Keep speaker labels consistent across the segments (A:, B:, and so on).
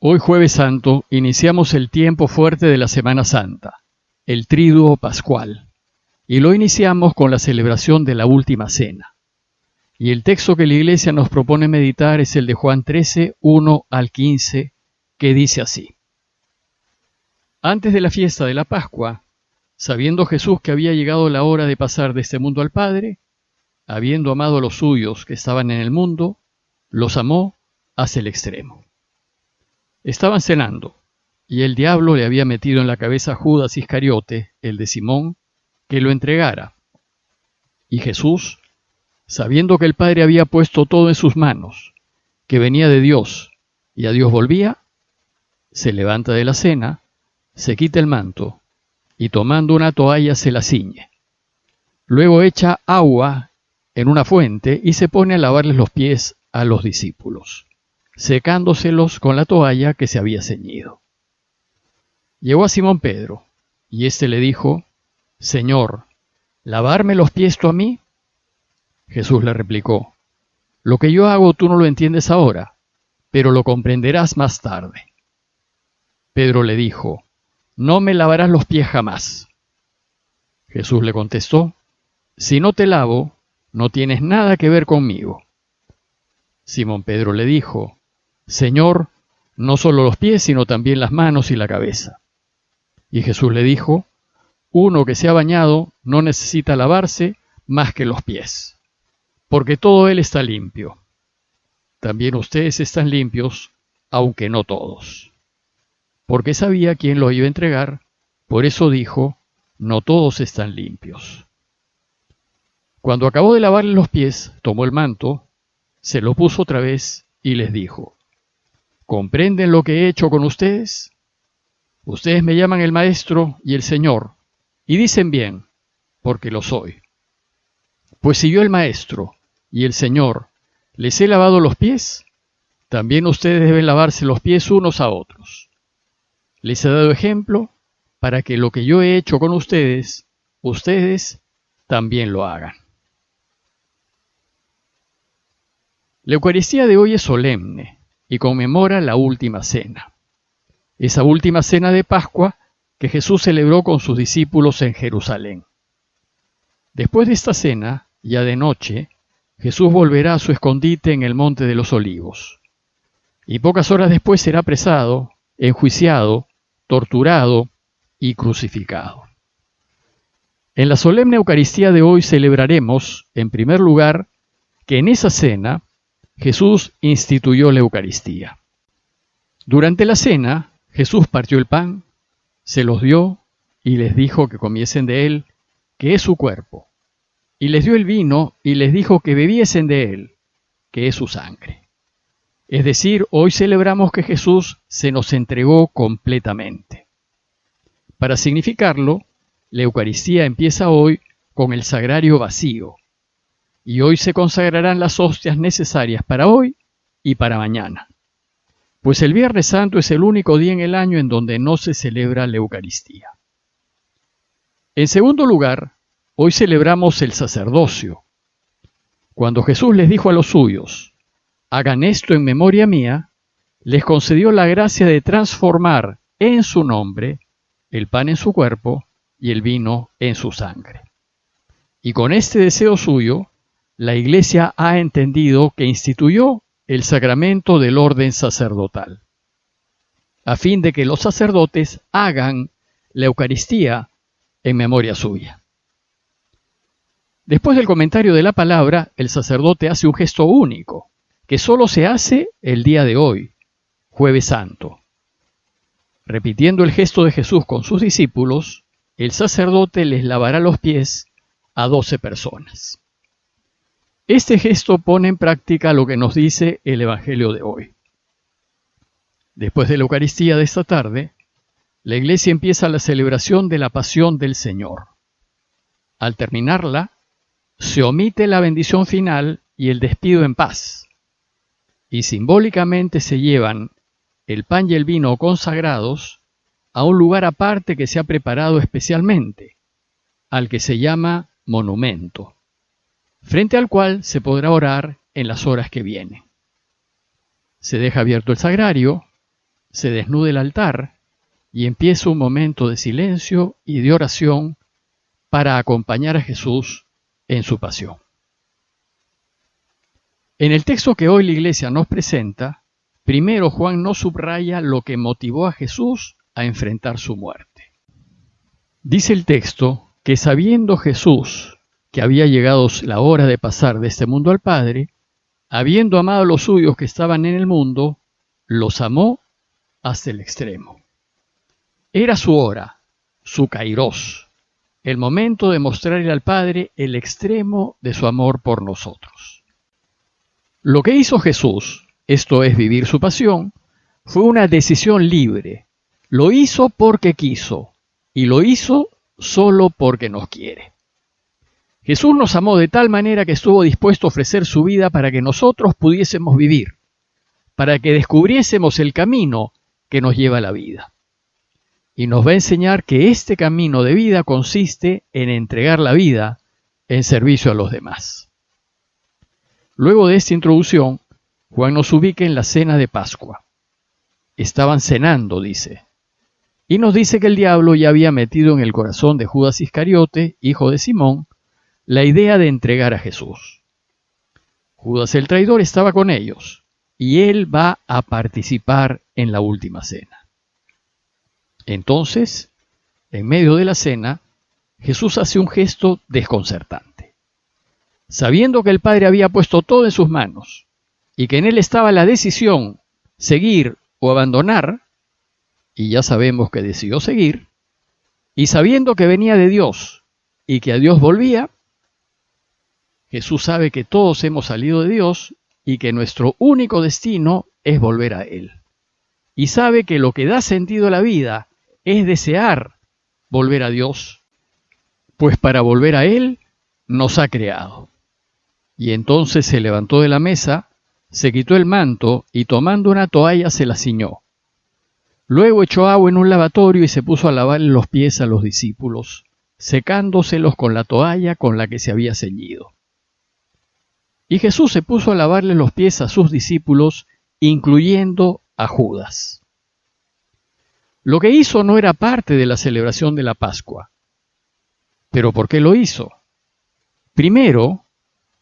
A: Hoy Jueves Santo iniciamos el tiempo fuerte de la Semana Santa, el Triduo Pascual, y lo iniciamos con la celebración de la Última Cena. Y el texto que la Iglesia nos propone meditar es el de Juan 13, 1 al 15, que dice así. Antes de la fiesta de la Pascua, sabiendo Jesús que había llegado la hora de pasar de este mundo al Padre, habiendo amado a los suyos que estaban en el mundo, los amó hasta el extremo. Estaban cenando, y el diablo le había metido en la cabeza a Judas Iscariote, el de Simón, que lo entregara. Y Jesús, sabiendo que el Padre había puesto todo en sus manos, que venía de Dios y a Dios volvía, se levanta de la cena, se quita el manto, y tomando una toalla se la ciñe. Luego echa agua en una fuente y se pone a lavarles los pies a los discípulos, secándoselos con la toalla que se había ceñido. Llegó a Simón Pedro, y éste le dijo, Señor, ¿lavarme los pies tú a mí? Jesús le replicó, lo que yo hago tú no lo entiendes ahora, pero lo comprenderás más tarde. Pedro le dijo, no me lavarás los pies jamás. Jesús le contestó, si no te lavo, no tienes nada que ver conmigo. Simón Pedro le dijo, Señor, no solo los pies, sino también las manos y la cabeza. Y Jesús le dijo, uno que se ha bañado no necesita lavarse más que los pies, porque todo él está limpio. También ustedes están limpios, aunque no todos. Porque sabía quién lo iba a entregar, por eso dijo, no todos están limpios. Cuando acabó de lavarle los pies, tomó el manto, se lo puso otra vez y les dijo, ¿comprenden lo que he hecho con ustedes? Ustedes me llaman el Maestro y el Señor, y dicen bien, porque lo soy. Pues si yo el Maestro y el Señor les he lavado los pies, también ustedes deben lavarse los pies unos a otros. Les he dado ejemplo para que lo que yo he hecho con ustedes, ustedes también lo hagan. La Eucaristía de hoy es solemne y conmemora la Última Cena. Esa Última Cena de Pascua que Jesús celebró con sus discípulos en Jerusalén. Después de esta cena, ya de noche, Jesús volverá a su escondite en el Monte de los Olivos. Y pocas horas después será apresado, enjuiciado, torturado y crucificado. En la solemne Eucaristía de hoy celebraremos, en primer lugar, que en esa cena Jesús instituyó la Eucaristía. Durante la cena, Jesús partió el pan, se los dio y les dijo que comiesen de él, que es su cuerpo. Y les dio el vino y les dijo que bebiesen de él, que es su sangre. Es decir, hoy celebramos que Jesús se nos entregó completamente. Para significarlo, la Eucaristía empieza hoy con el sagrario vacío. Y hoy se consagrarán las hostias necesarias para hoy y para mañana. Pues el Viernes Santo es el único día en el año en donde no se celebra la Eucaristía. En segundo lugar, hoy celebramos el sacerdocio. Cuando Jesús les dijo a los suyos, hagan esto en memoria mía, les concedió la gracia de transformar en su nombre el pan en su cuerpo y el vino en su sangre. Y con este deseo suyo, la Iglesia ha entendido que instituyó el sacramento del orden sacerdotal, a fin de que los sacerdotes hagan la Eucaristía en memoria suya. Después del comentario de la palabra, el sacerdote hace un gesto único, que solo se hace el día de hoy, Jueves Santo. Repitiendo el gesto de Jesús con sus discípulos, el sacerdote les lavará los pies a 12 personas. Este gesto pone en práctica lo que nos dice el Evangelio de hoy. Después de la Eucaristía de esta tarde, la Iglesia empieza la celebración de la Pasión del Señor. Al terminarla, se omite la bendición final y el despido en paz, y simbólicamente se llevan el pan y el vino consagrados a un lugar aparte que se ha preparado especialmente, al que se llama monumento, frente al cual se podrá orar en las horas que vienen. Se deja abierto el sagrario se desnuda el altar y empieza un momento de silencio y de oración para acompañar a Jesús en su pasión. En el texto que hoy la Iglesia nos presenta, primero Juan nos subraya lo que motivó a Jesús a enfrentar su muerte. Dice el texto que sabiendo Jesús que había llegado la hora de pasar de este mundo al Padre, habiendo amado a los suyos que estaban en el mundo, los amó hasta el extremo. Era su hora, su kairos, el momento de mostrarle al Padre el extremo de su amor por nosotros. Lo que hizo Jesús, esto es vivir su pasión, fue una decisión libre. Lo hizo porque quiso y lo hizo solo porque nos quiere. Jesús nos amó de tal manera que estuvo dispuesto a ofrecer su vida para que nosotros pudiésemos vivir, para que descubriésemos el camino que nos lleva a la vida. Y nos va a enseñar que este camino de vida consiste en entregar la vida en servicio a los demás. Luego de esta introducción, Juan nos ubica en la cena de Pascua. Estaban cenando, dice. Y nos dice que el diablo ya había metido en el corazón de Judas Iscariote, hijo de Simón, la idea de entregar a Jesús. Judas el traidor estaba con ellos, y él va a participar en la última cena. Entonces, en medio de la cena, Jesús hace un gesto desconcertante. Sabiendo que el Padre había puesto todo en sus manos, y que en él estaba la decisión, seguir o abandonar, y ya sabemos que decidió seguir, y sabiendo que venía de Dios y que a Dios volvía, Jesús sabe que todos hemos salido de Dios y que nuestro único destino es volver a Él. Y sabe que lo que da sentido a la vida es desear volver a Dios, pues para volver a Él nos ha creado. Y entonces se levantó de la mesa, se quitó el manto y tomando una toalla se la ciñó. Luego echó agua en un lavatorio y se puso a lavarle los pies a los discípulos, secándoselos con la toalla con la que se había ceñido. Y Jesús se puso a lavarle los pies a sus discípulos, incluyendo a Judas. Lo que hizo no era parte de la celebración de la Pascua. ¿Pero por qué lo hizo? Primero,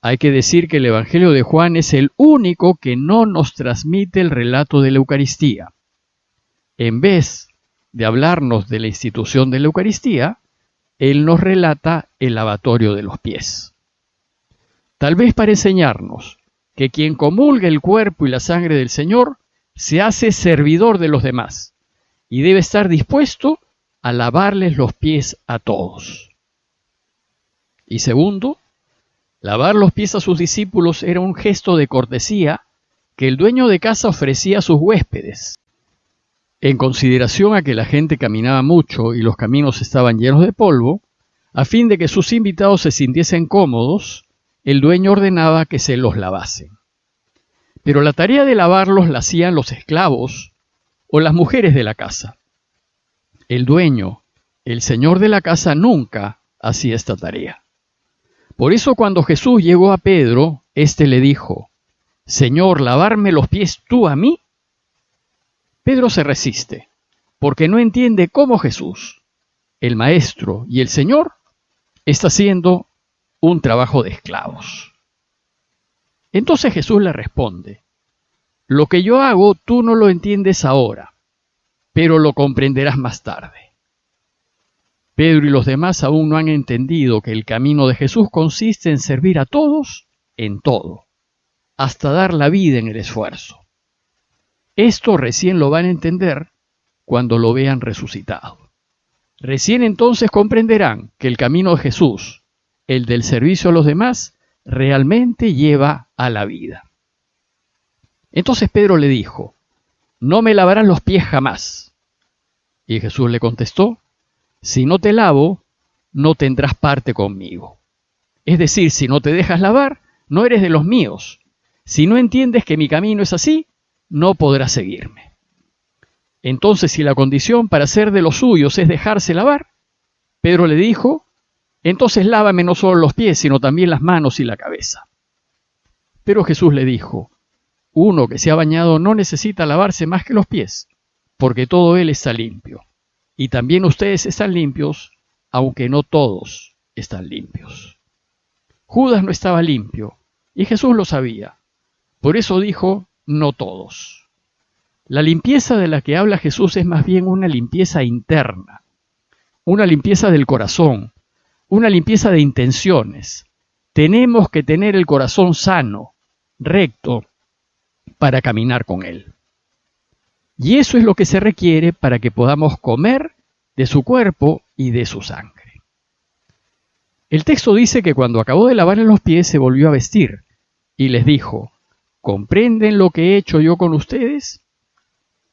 A: hay que decir que el Evangelio de Juan es el único que no nos transmite el relato de la Eucaristía. En vez de hablarnos de la institución de la Eucaristía, él nos relata el lavatorio de los pies. Tal vez para enseñarnos que quien comulga el cuerpo y la sangre del Señor se hace servidor de los demás y debe estar dispuesto a lavarles los pies a todos. Y segundo, lavar los pies a sus discípulos era un gesto de cortesía que el dueño de casa ofrecía a sus huéspedes. En consideración a que la gente caminaba mucho y los caminos estaban llenos de polvo, a fin de que sus invitados se sintiesen cómodos, el dueño ordenaba que se los lavasen. Pero la tarea de lavarlos la hacían los esclavos o las mujeres de la casa. El dueño, el señor de la casa, nunca hacía esta tarea. Por eso cuando Jesús llegó a Pedro, éste le dijo: «Señor, ¿lavarme los pies tú a mí?». Pedro se resiste, porque no entiende cómo Jesús, el Maestro y el Señor, está haciendo un trabajo de esclavos. Entonces Jesús le responde: «Lo que yo hago tú no lo entiendes ahora, pero lo comprenderás más tarde». Pedro y los demás aún no han entendido que el camino de Jesús consiste en servir a todos en todo, hasta dar la vida en el esfuerzo. Esto recién lo van a entender cuando lo vean resucitado. Recién entonces comprenderán que el camino de Jesús, el del servicio a los demás, realmente lleva a la vida. Entonces Pedro le dijo: «No me lavarás los pies jamás». Y Jesús le contestó: «Si no te lavo, no tendrás parte conmigo». Es decir, si no te dejas lavar, no eres de los míos. Si no entiendes que mi camino es así, no podrás seguirme. Entonces, si la condición para ser de los suyos es dejarse lavar, Pedro le dijo: «Entonces lávame no solo los pies, sino también las manos y la cabeza». Pero Jesús le dijo: «Uno que se ha bañado no necesita lavarse más que los pies, porque todo él está limpio. Y también ustedes están limpios, aunque no todos están limpios. Judas no estaba limpio, y Jesús lo sabía. Por eso dijo, no todos. La limpieza de la que habla Jesús es más bien una limpieza interna, una limpieza del corazón, una limpieza de intenciones. Tenemos que tener el corazón sano, recto, para caminar con Él. Y eso es lo que se requiere para que podamos comer de su cuerpo y de su sangre. El texto dice que cuando acabó de lavarle los pies se volvió a vestir y les dijo, ¿comprenden lo que he hecho yo con ustedes?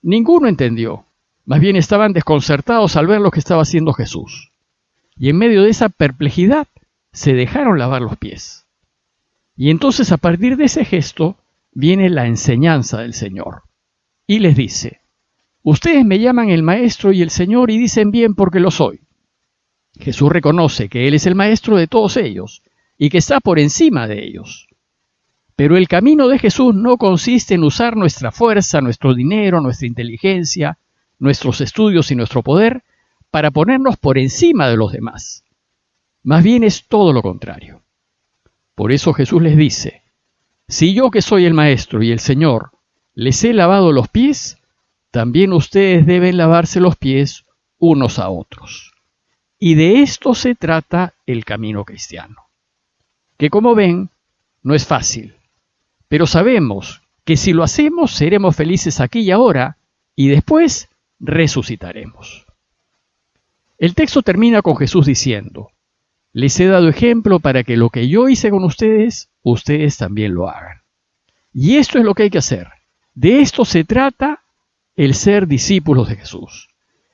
A: Ninguno entendió, más bien estaban desconcertados al ver lo que estaba haciendo Jesús. Y en medio de esa perplejidad se dejaron lavar los pies. Y entonces a partir de ese gesto viene la enseñanza del Señor. Y les dice, ustedes me llaman el Maestro y el Señor y dicen bien porque lo soy. Jesús reconoce que Él es el Maestro de todos ellos y que está por encima de ellos. Pero el camino de Jesús no consiste en usar nuestra fuerza, nuestro dinero, nuestra inteligencia, nuestros estudios y nuestro poder para ponernos por encima de los demás. Más bien es todo lo contrario. Por eso Jesús les dice, si yo que soy el Maestro y el Señor les he lavado los pies, también ustedes deben lavarse los pies unos a otros. Y de esto se trata el camino cristiano. Que como ven, no es fácil, pero sabemos que si lo hacemos seremos felices aquí y ahora y después resucitaremos. El texto termina con Jesús diciendo, les he dado ejemplo para que lo que yo hice con ustedes, ustedes también lo hagan. Y esto es lo que hay que hacer. De esto se trata el ser discípulos de Jesús.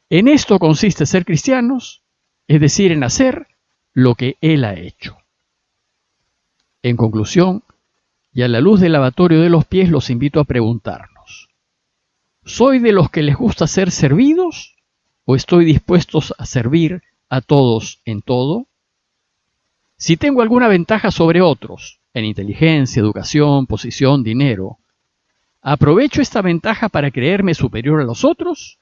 A: En esto consiste ser cristianos, es decir, en hacer lo que Él ha hecho. En conclusión, y a la luz del lavatorio de los pies, los invito a preguntarnos, ¿soy de los que les gusta ser servidos o estoy dispuestos a servir a todos en todo? Si tengo alguna ventaja sobre otros, en inteligencia, educación, posición, dinero, ¿aprovecho esta ventaja para creerme superior a los otros?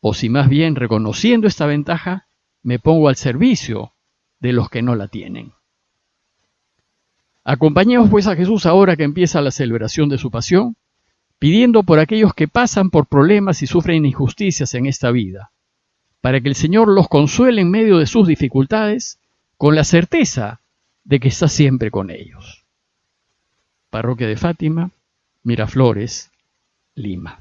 A: ¿O si más bien, reconociendo esta ventaja, me pongo al servicio de los que no la tienen? Acompañemos pues a Jesús ahora que empieza la celebración de su pasión, pidiendo por aquellos que pasan por problemas y sufren injusticias en esta vida, para que el Señor los consuele en medio de sus dificultades, con la certeza de que está siempre con ellos. Parroquia de Fátima, Miraflores, Lima.